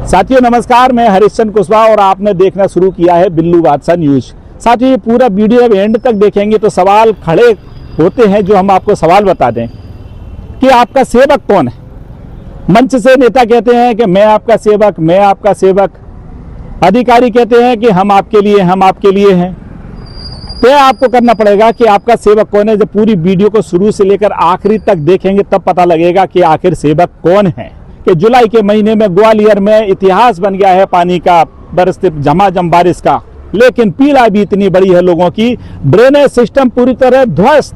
साथियों नमस्कार, मैं हरिश्चंद्र कुशवाहा और आपने देखना शुरू किया है बिल्लू बादशाह न्यूज। साथियों ये पूरा वीडियो अब एंड तक देखेंगे तो सवाल खड़े होते हैं, जो हम आपको सवाल बता दें कि आपका सेवक कौन है। मंच से नेता कहते हैं कि मैं आपका सेवक, मैं आपका सेवक। अधिकारी कहते हैं कि हम आपके लिए हैं। तय आपको करना पड़ेगा कि आपका सेवक कौन है। जब पूरी वीडियो को शुरू से लेकर आखिरी तक देखेंगे तब पता लगेगा कि आखिर सेवक कौन है। कि जुलाई के महीने में ग्वालियर में इतिहास बन गया है पानी का, बरसते झमाझम बारिश का, लेकिन पीड़ा भी इतनी बड़ी है लोगों की। ड्रेनेज सिस्टम पूरी तरह ध्वस्त,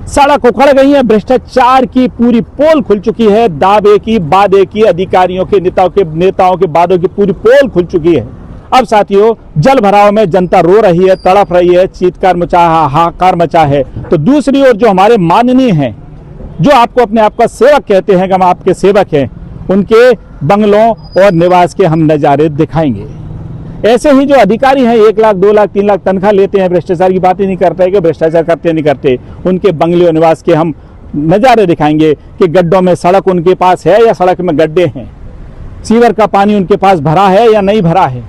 सड़क उखड़ गई है, भ्रष्टाचार की पूरी पोल खुल चुकी है, दावे की बादे की, अधिकारियों के नेताओं के बादों की पूरी पोल खुल चुकी है। अब साथियों जल भराव में जनता रो रही है, तड़प रही है, चीत्कार मचा, हाहाकार मचा है। तो दूसरी ओर जो हमारे माननीय हैं, जो आपको अपने आप का सेवक कहते हैं कि हम आपके सेवक हैं, उनके बंगलों और निवास के हम नज़ारे दिखाएंगे। ऐसे ही जो अधिकारी हैं 1 लाख 2 लाख 3 लाख तनख्वाह लेते हैं, भ्रष्टाचार की बात ही नहीं करते कि भ्रष्टाचार करते नहीं करते, उनके बंगले और निवास के हम नज़ारे दिखाएंगे कि गड्ढों में सड़क उनके पास है या सड़क में गड्ढे हैं, सीवर का पानी उनके पास भरा है या नहीं भरा है,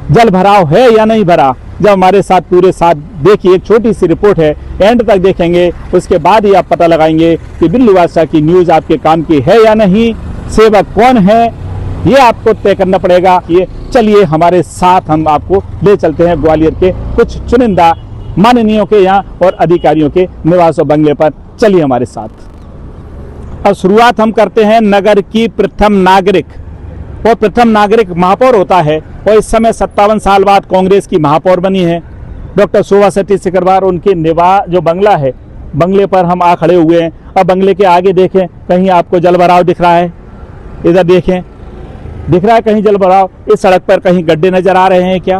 जल भराव है या नहीं भरा। जब हमारे साथ पूरे साथ देखिए, एक छोटी सी रिपोर्ट है, एंड तक देखेंगे, उसके बाद ही आप पता लगाएंगे कि बिल्लू बादशाह की न्यूज़ आपके काम की है या नहीं, सेवक कौन है, ये आपको तय करना पड़ेगा। ये चलिए हमारे साथ, हम आपको ले चलते हैं ग्वालियर के कुछ चुनिंदा माननीयों के यहाँ और अधिकारियों के निवास और बंगले पर। चलिए हमारे साथ। अब शुरुआत हम करते हैं नगर की प्रथम नागरिक, और प्रथम नागरिक महापौर होता है, और इस समय 57 साल बाद कांग्रेस की महापौर बनी है डॉक्टर शोभा शेट्टी सिकरवार। उनके निवास जो बंगला है, बंगले पर हम आ खड़े हुए हैं। अब बंगले के आगे देखें, कहीं आपको जल भराव दिख रहा है, इधर देखें, दिख रहा है कहीं जल भराव, इस सड़क पर कहीं गड्ढे नजर आ रहे हैं क्या।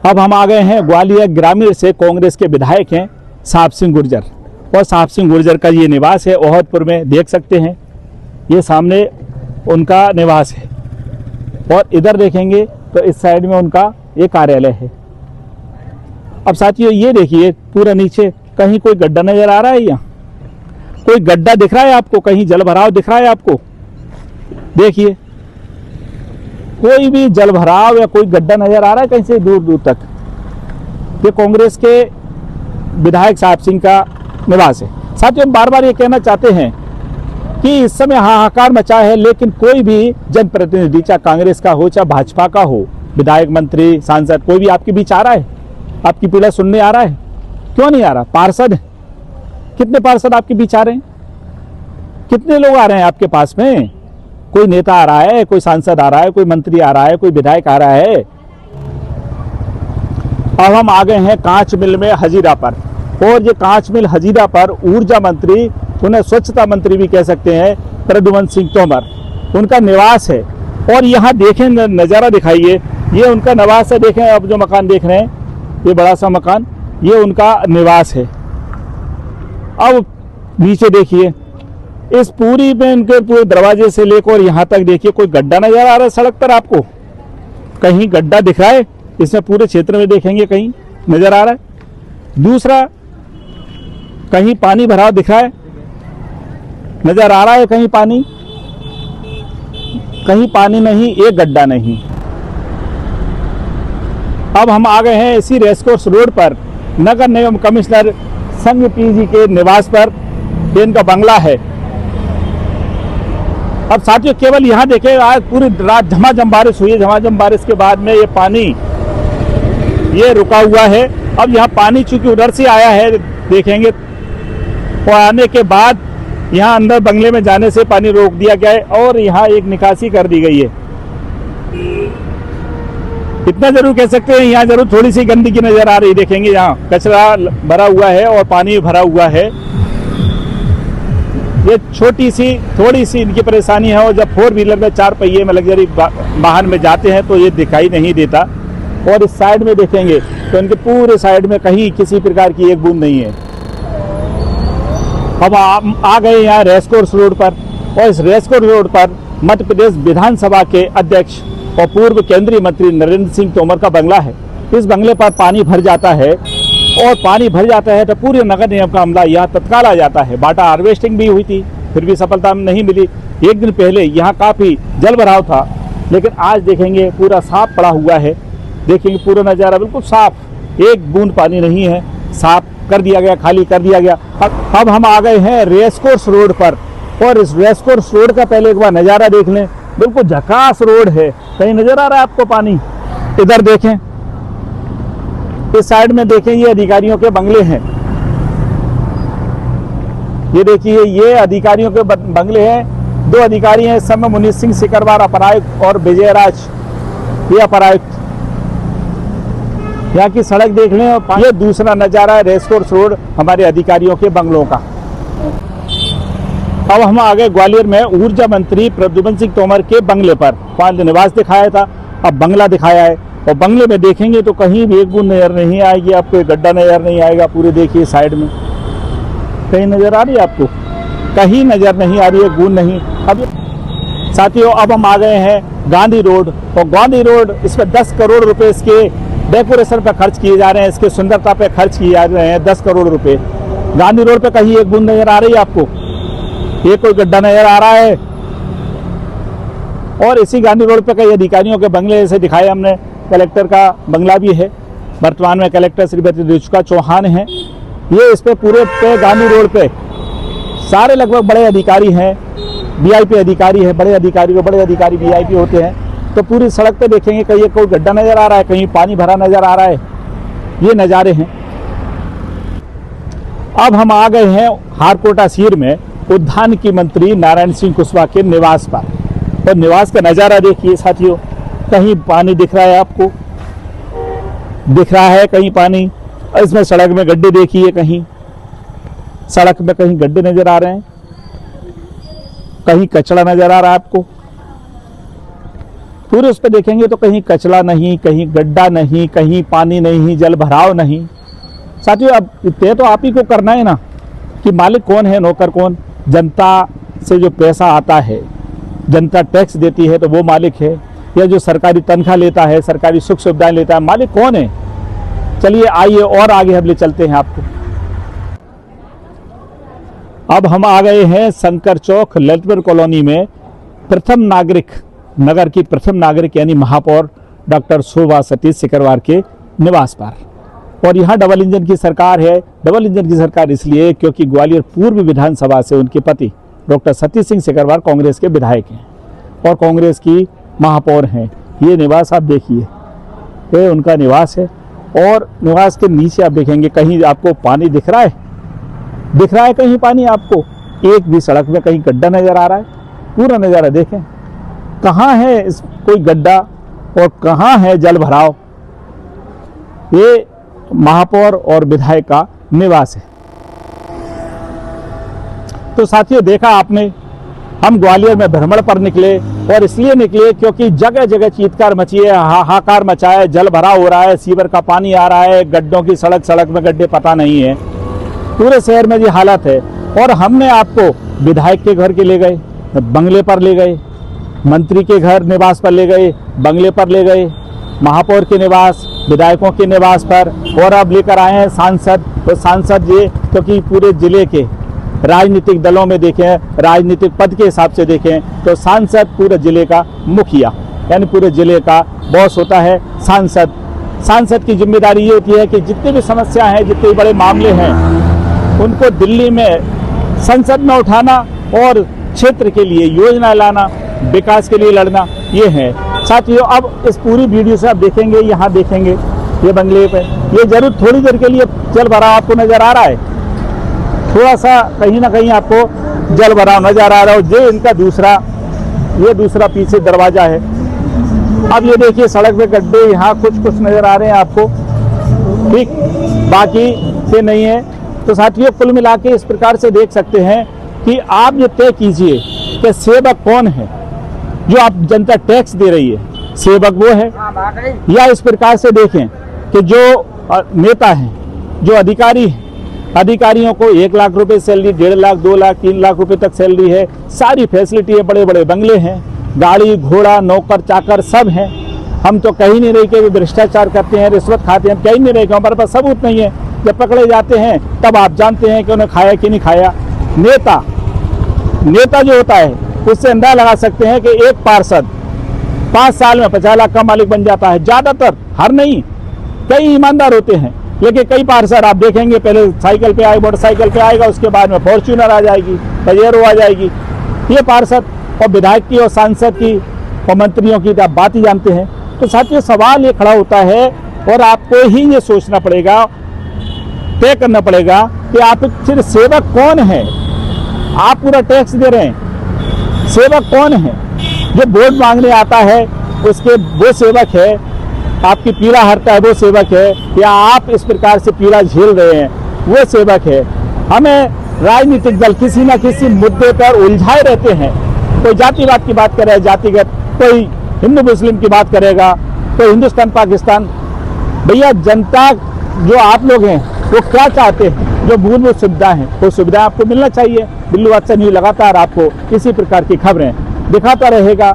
अब हम आ गए हैं ग्वालियर ग्रामीण से, कांग्रेस के विधायक हैं साहब सिंह गुर्जर, और साहब सिंह गुर्जर का ये निवास है ओहदपुर में, देख सकते हैं ये सामने उनका निवास है, और इधर देखेंगे तो इस साइड में उनका ये कार्यालय है। अब साथियों ये देखिए पूरा नीचे कहीं कोई गड्ढा नजर आ रहा है, यहाँ कोई गड्ढा दिख रहा है आपको, कहीं जल भराव दिख रहा है आपको, देखिए कोई भी जल भराव या कोई गड्ढा नजर आ रहा है कहीं से दूर दूर तक। ये कांग्रेस के विधायक साहब सिंह का निवास है। साथियों बार बार ये कहना चाहते हैं कि इस समय हाहाकार मचा है, लेकिन कोई भी जनप्रतिनिधि, चाहे कांग्रेस का हो चाहे भाजपा का हो, विधायक मंत्री सांसद, कोई भी आपके बीच आ रहा है, आपकी पीड़ा सुनने आ रहा है? क्यों नहीं आ रहा? पार्षद कितने पार्षद आपके बीच आ रहे हैं? कितने लोग आ रहे हैं आपके पास में? कोई नेता आ रहा है, कोई सांसद आ रहा है, कोई मंत्री आ रहा है, कोई विधायक आ रहा है? अब हम आ गए हैं कांच मिल में हजीरा पर, और ये कांच मिल हजीरा पर ऊर्जा मंत्री, उन्हें स्वच्छता मंत्री भी कह सकते हैं, प्रद्युमन सिंह तोमर, उनका निवास है। और यहाँ देखें, नज़ारा दिखाइए, ये उनका निवास है। देखें अब जो मकान देख रहे हैं, ये बड़ा सा मकान, ये उनका निवास है। अब नीचे देखिए, इस पूरी में इनके पूरे दरवाजे से लेकर यहाँ तक देखिए, कोई गड्ढा नजर आ रहा है सड़क पर आपको? कहीं गड्ढा दिख रहा है? इसमें पूरे क्षेत्र में देखेंगे कहीं नजर आ रहा है? दूसरा, कहीं पानी भराव दिख रहा है, नजर आ रहा है कहीं पानी? कहीं पानी नहीं, एक गड्ढा नहीं। अब हम आ गए हैं इसी रेसकोर्स रोड पर, नगर निगम कमिश्नर संघ पीजी के निवास पर, इनका बंगला है। अब साथियों केवल यहाँ देखें, आज पूरी रात झमाझम बारिश हुई है, झमाझम बारिश के बाद में ये पानी ये रुका हुआ है। अब यहाँ पानी चूंकि उधर से आया है, देखेंगे, और आने के बाद यहाँ अंदर बंगले में जाने से पानी रोक दिया गया है, और यहाँ एक निकासी कर दी गई है। इतना जरूर कह सकते हैं, यहाँ जरूर थोड़ी सी गंदगी नजर आ रही, देखेंगे यहाँ कचरा भरा हुआ है और पानी भरा हुआ है। ये थोड़ी सी इनकी परेशानी है, और जब 4 व्हीलर में 4 पहिए में लग्जरी वाहन में जाते हैं तो ये दिखाई नहीं देता। और इस साइड में देखेंगे तो इनके पूरे साइड में कहीं किसी प्रकार की एक बूंद नहीं है। अब आ गए यहाँ रेसकोर्स रोड पर, और इस रेसकोर्स रोड पर मध्य प्रदेश विधानसभा के अध्यक्ष और पूर्व केंद्रीय मंत्री नरेंद्र सिंह तोमर का बंगला है। इस बंगले पर पानी भर जाता है, और पानी भर जाता है तो पूरे नगर निगम का अमला यहाँ तत्काल आ जाता है। वाटर हार्वेस्टिंग भी हुई थी, फिर भी सफलता नहीं मिली। एक दिन पहले यहाँ काफ़ी जल भराव था, लेकिन आज देखेंगे पूरा साफ पड़ा हुआ है। देखेंगे पूरा नज़ारा बिल्कुल साफ, एक बूंद पानी नहीं है, साफ कर दिया गया, खाली कर दिया गया। अब हम आ गए हैं रेसकोर्स रोड पर, और इस रेसकोर्स रोड का पहले एक बार नज़ारा देख लें। बिल्कुल झकास रोड है। कहीं नज़र आ रहा है आपको पानी? इधर देखें, इस साइड में देखें, ये अधिकारियों के बंगले हैं। ये देखिए, ये अधिकारियों के बंगले हैं। दो अधिकारी हैं, सब में मुनीष सिंह सिकरवार अपरायुक्त और विजयराज ये अपरायुक्त। यहाँ की सड़क देख लें, और ये दूसरा नज़ारा है रेसकोर्स रोड हमारे अधिकारियों के बंगलों का। अब हम आ गए ग्वालियर में ऊर्जा मंत्री प्रद्युम्न सिंह तोमर के बंगले पर। वहाँ निवास दिखाया था, अब बंगला दिखाया है। और बंगले में देखेंगे तो कहीं भी एक बूंद नजर नहीं आएगी आपको, एक गड्ढा नजर नहीं आएगा। पूरे देखिए साइड में कहीं नजर आ रही है आपको? कहीं नजर नहीं आ रही है, बूंद नहीं। अब साथियों, अब हम आ गए हैं गांधी रोड, और गांधी रोड इस पर 10 करोड़ रुपए इसके डेकोरेशन पर खर्च किए जा रहे हैं, इसके सुंदरता पे खर्च किए जा रहे हैं 10 करोड़ रुपए। गांधी रोड पे कहीं एक बूंद नजर आ रही है आपको? ये कोई गड्ढा नजर आ रहा है? और इसी गांधी रोड पे कई अधिकारियों के बंगले जैसे दिखाए हमने। कलेक्टर का बंगला भी है, वर्तमान में कलेक्टर श्रीमती रुचिका चौहान हैं। ये इस पे पूरे पे गांधी रोड पे सारे लगभग बड़े अधिकारी हैं, वीआईपी अधिकारी है। बड़े अधिकारी वीआईपी होते हैं। तो पूरी सड़क पे देखेंगे कहीं कोई गड्ढा नजर आ रहा है, कहीं पानी भरा नजर आ रहा है। ये नज़ारे हैं। अब हम आ गए हैं हारकोटा सीर में उद्यान की मंत्री नारायण सिंह कुशवाहा के निवास पर, और निवास का नज़ारा देखिए साथियों। कहीं पानी दिख रहा है आपको? दिख रहा है कहीं पानी? इसमें सड़क में गड्ढे देखिए, कहीं सड़क में कहीं गड्ढे नजर आ रहे हैं, कहीं कचरा नजर आ रहा है आपको? पूरे उस पर देखेंगे तो कहीं कचरा नहीं, कहीं गड्ढा नहीं, कहीं पानी नहीं, जल भराव नहीं। साथियों, अब तय तो आप ही को करना है ना कि मालिक कौन है, नौकर कौन। जनता से जो पैसा आता है, जनता टैक्स देती है, तो वो मालिक है, या जो सरकारी तनख्वाह लेता है, सरकारी सुख सुविधाएं लेता है, मालिक कौन है? चलिए आइए और आगे हम ले चलते हैं आपको। अब हम आ गए हैं शंकर चौक ललितपुर कॉलोनी में प्रथम नागरिक, नगर की प्रथम नागरिक यानी महापौर डॉक्टर शोभा सतीश सिकरवार के निवास पर। और यहाँ डबल इंजन की सरकार है। डबल इंजन की सरकार इसलिए क्योंकि ग्वालियर पूर्व विधानसभा से उनके पति डॉक्टर सतीश सिंह सिकरवार कांग्रेस के विधायक हैं और कांग्रेस की महापौर हैं। ये निवास आप देखिए, ये उनका निवास है। और निवास के नीचे आप देखेंगे कहीं आपको पानी दिख रहा है? दिख रहा है कहीं पानी आपको? एक भी सड़क में कहीं गड्ढा नजर आ रहा है? पूरा नज़ारा देखें, कहाँ है इस कोई गड्ढा और कहाँ है जल भराव? ये महापौर और विधायक का निवास है। तो साथियों, देखा आपने, हम ग्वालियर में भ्रमण पर निकले, और इसलिए निकले क्योंकि जगह जगह चीत्कार मची है, हाहाकार मचा है, जल भरा हो रहा है, सीवर का पानी आ रहा है, गड्ढों की सड़क में गड्ढे पता नहीं है। पूरे शहर में ये हालत है। और हमने आपको विधायक के घर के ले गए, बंगले पर ले गए, मंत्री के घर निवास पर ले गए, बंगले पर ले गए, महापौर के निवास, विधायकों के निवास पर, और अब लेकर आए हैं सांसद। तो सांसद ये क्योंकि पूरे जिले के राजनीतिक दलों में देखें, राजनीतिक पद के हिसाब से देखें तो सांसद पूरे जिले का मुखिया यानी पूरे जिले का बॉस होता है सांसद। सांसद की जिम्मेदारी ये होती है कि जितनी भी समस्या हैं, जितने भी बड़े मामले हैं, उनको दिल्ली में संसद में उठाना और क्षेत्र के लिए योजना लाना, विकास के लिए लड़ना, ये है। साथियों, अब इस पूरी वीडियो से आप देखेंगे, यहाँ देखेंगे ये बंगले पे, ये जरूर थोड़ी देर के लिए जल भराव आपको नजर आ रहा है, थोड़ा सा कहीं ना कहीं आपको जल भराव नजर आ रहा है। ये इनका ये दूसरा पीछे दरवाजा है। अब ये देखिए सड़क पे गड्ढे यहाँ कुछ नजर आ रहे हैं आपको, ठीक, बाकी से नहीं है। तो साथियों, कुल मिला के इस प्रकार से देख सकते हैं कि आप ये तय कीजिए कि सेवक कौन है, जो आप जनता टैक्स दे रही है, सेवक वो है, या इस प्रकार से देखें कि जो नेता हैं, जो अधिकारी हैं, अधिकारियों को 1 लाख रुपए सैलरी, 1.5 लाख, 2 लाख, 3 लाख रुपए तक सैलरी है, सारी फैसिलिटी है, बड़े बड़े बंगले हैं, गाड़ी घोड़ा, नौकर चाकर सब हैं। हम तो कहीं नहीं रहे कि भ्रष्टाचार करते हैं, रिश्वत खाते हैं, कहीं नहीं रहे कि हमारे पास सबूत नहीं है। जब पकड़े जाते हैं तब आप जानते हैं कि उन्हें खाया कि नहीं खाया। नेता जो होता है उससे अंदाजा लगा सकते हैं कि एक पार्षद 5 साल में 50 लाख का मालिक बन जाता है। ज्यादातर, हर नहीं, कई ईमानदार होते हैं, लेकिन कई पार्षद आप देखेंगे पहले साइकिल पे आएगा, मोटरसाइकिल पे आएगा, उसके बाद में फॉर्च्यूनर आ जाएगी, पजेरो आ जाएगी। ये पार्षद और विधायक की और सांसद की और मंत्रियों की आप बात ही जानते हैं। तो साथियों, सवाल ये खड़ा होता है और आपको ही ये सोचना पड़ेगा, तय करना पड़ेगा कि आखिर सेवक कौन है। आप पूरा टैक्स दे रहे हैं, सेवक कौन है? जो वोट मांगने आता है उसके वो सेवक है, आपकी पीड़ा हरता है वो सेवक है, या आप इस प्रकार से पीड़ा झेल रहे हैं वो सेवक है? हमें राजनीतिक दल किसी न किसी मुद्दे पर उलझाए रहते हैं। कोई जातिवाद की बात करे, जातिगत, कोई हिंदू मुस्लिम की बात करेगा, कोई हिंदुस्तान पाकिस्तान। भैया, जनता जो आप लोग हैं वो क्या चाहते हैं? जो मूलभूत सुविधा है वो सुविधा आपको मिलना चाहिए। बिल्लू बादशाह न्यूज़ लगातार आपको इसी प्रकार की खबरें दिखाता रहेगा।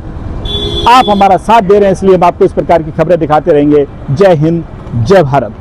आप हमारा साथ दे रहे हैं, इसलिए हम आपको इस प्रकार की खबरें दिखाते रहेंगे। जय हिंद, जय भारत।